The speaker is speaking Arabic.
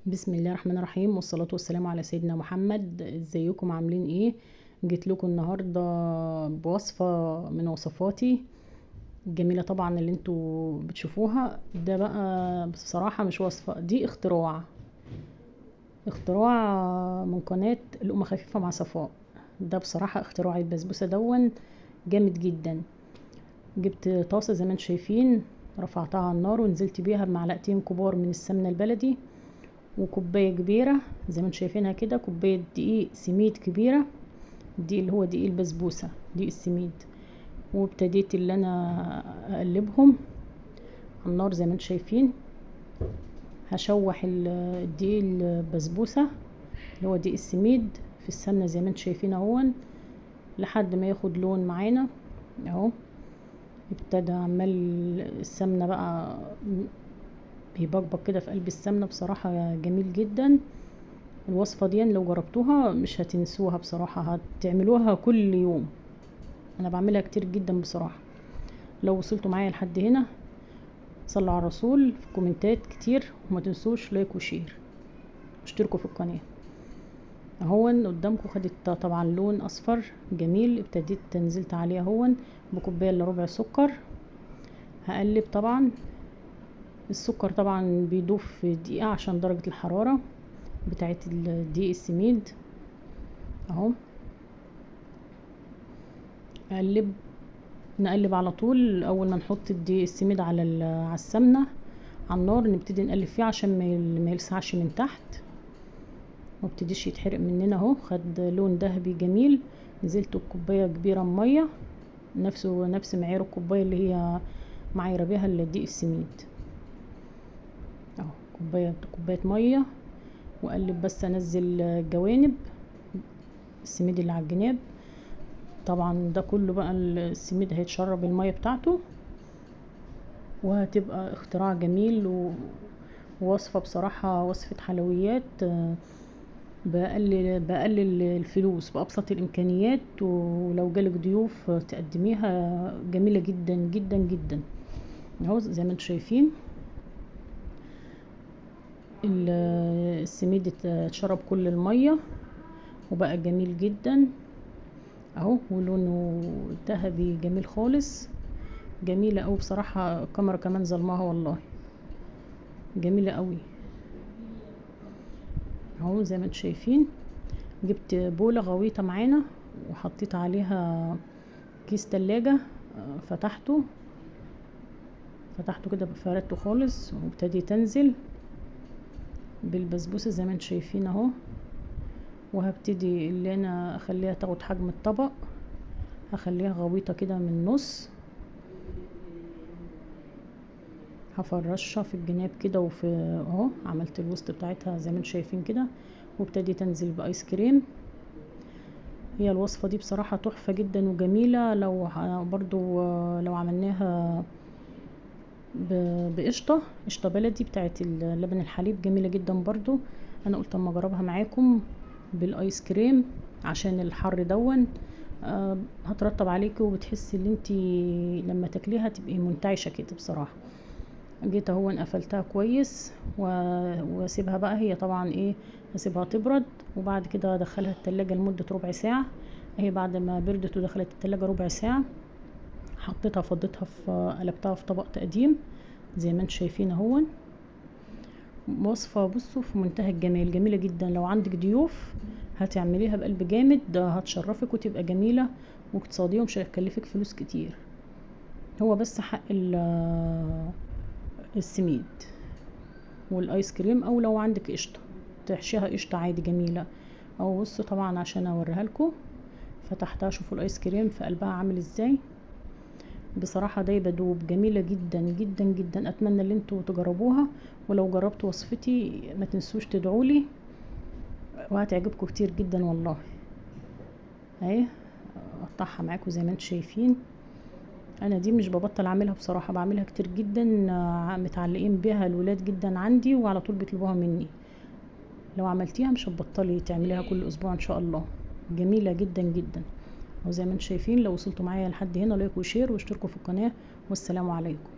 بسم الله الرحمن الرحيم، والصلاة والسلام على سيدنا محمد. ازيكم عاملين ايه؟ جيت لكم النهاردة بوصفة من وصفاتي الجميلة طبعا اللي انتوا بتشوفوها. ده بقى بصراحة مش وصفة، دي اختراع من قناة الأم خفيفة مع صفاء. ده بصراحة اختراع البسبوسة دون جامد جدا. جبت طاسة زي ما انتوا شايفين، رفعتها على النار ونزلت بيها بمعلقتين كبار من السمنة البلدي، وكوباية كبيرة زي ما انتم شايفينها كده، كوباية دقيق سميد كبيرة، دي اللي هو دقيق البسبوسة، دقيق السميد. وابتديت اللي انا اقلبهم على النار زي ما انتم شايفين. هشوح الدقيق البسبوسة اللي هو دقيق السميد في السمنة زي ما انتم شايفين اهون، لحد ما ياخد لون معانا اهو. ابتدى عمال السمنة بقى بيبقبق كده في قلب السمنة، بصراحة جميل جدا. الوصفة دي لو جربتوها مش هتنسوها بصراحة، هتعملوها كل يوم. انا بعملها كتير جدا بصراحة. لو وصلتوا معايا لحد هنا صلوا على الرسول في كومنتات كتير، وما تنسوش لايك وشير، اشتركوا في القناة. اهون قدامكم خدت طبعا لون اصفر جميل. ابتديت نزلت عليها اهون بكوباية الا ربع سكر. هقلب طبعا. السكر طبعا بيدوب في دقيقة عشان درجة الحرارة بتاعت الدقيق السميد اهو. نقلب على طول. اول ما نحط الدقيق السميد على السمنه على النار نبتدي نقلب فيه عشان ما يلسعش من تحت ومبتديش يتحرق مننا اهو. خد لون ذهبي جميل. نزلت بكوبايه كبيره ميه، نفس معيار الكوبايه اللي هي معايره بيها الدقيق السميد اهو. كوبايه ميه، واقلب بس انزل الجوانب السميد اللي على الجناب. طبعا ده كله بقى السميد هيتشرب المية بتاعته، وهتبقى اختراع جميل ووصفة بصراحة وصفة حلويات بقلل الفلوس بأبسط الإمكانيات. ولو جالك ضيوف تقدميها جميلة جدا جدا جدا اهو. زي ما انتم شايفين السميد اتشرب كل المية وبقى جميل جدا اهو، ولونه ذهبي جميل خالص. جميلة اوي بصراحة، الكاميرا كمان ظلمها والله. جميلة اوي اهو. زي ما انتم شايفين جبت بولة غويطة معانا وحطيت عليها كيس تلاجة. فتحته كده، فردته خالص، وابتديت انزل بالبسبوسة زي ما انتم شايفين اهو. وهبتدي اللي انا اخليها تاخد حجم الطبق، هخليها غويطة كده من النص. هفرشها في الجناب كده وفي اهو. عملت الوسط بتاعتها زي ما انتم شايفين كده، وابتديت انزل بايس كريم. هي الوصفة دي بصراحة تحفة جدا وجميلة. لو برضو لو عملناها بقشطة بلدي بتاعت اللبن الحليب جميلة جدا برضو. انا قلت اما اجربها معاكم بالايس كريم عشان الحر دون هترطب عليكي، وبتحسي ان انتي لما تاكليها تبقي منتعشة كده بصراحة. جيت اهو قفلتها كويس واسيبها بقى. هي طبعا ايه، هسيبها تبرد وبعد كده ادخلها التلاجة لمدة ربع ساعة. اهي بعد ما بردت ودخلت التلاجة ربع ساعة حطيتها، فضيتها قلبتها في طبق تقديم زي ما انتم شايفين اهو. وصفة بصوا في منتهى الجمال، جميلة جدا. لو عندك ضيوف هتعمليها بقلب جامد، ده هتشرفك وتبقى جميلة واقتصادية ومش هتكلفك فلوس كتير. هو بس حق السميد والايس كريم، او لو عندك قشطه تحشيها قشطه عادي جميله. او بصوا طبعا عشان اوريها لكم فتحتها، شوفوا الايس كريم في قلبها عامل ازاي. بصراحه دايبه دوب، جميله جدا جدا جدا. اتمنى ان انتوا تجربوها، ولو جربتوا وصفتي ما تنسوش تدعولي وهتعجبكم كتير جدا والله. اهي اقطعها معاكم زي ما انتم شايفين. انا دي مش ببطل اعملها بصراحه، بعملها كتير جدا. متعلقين بيها الولاد جدا عندي وعلى طول بيطلبوها مني. لو عملتيها مش هتبطلي تعمليها كل اسبوع ان شاء الله. جميله جدا جدا. وزي ما انتم شايفين لو وصلتوا معايا لحد هنا لايك وشير واشتركوا في القناه، والسلام عليكم.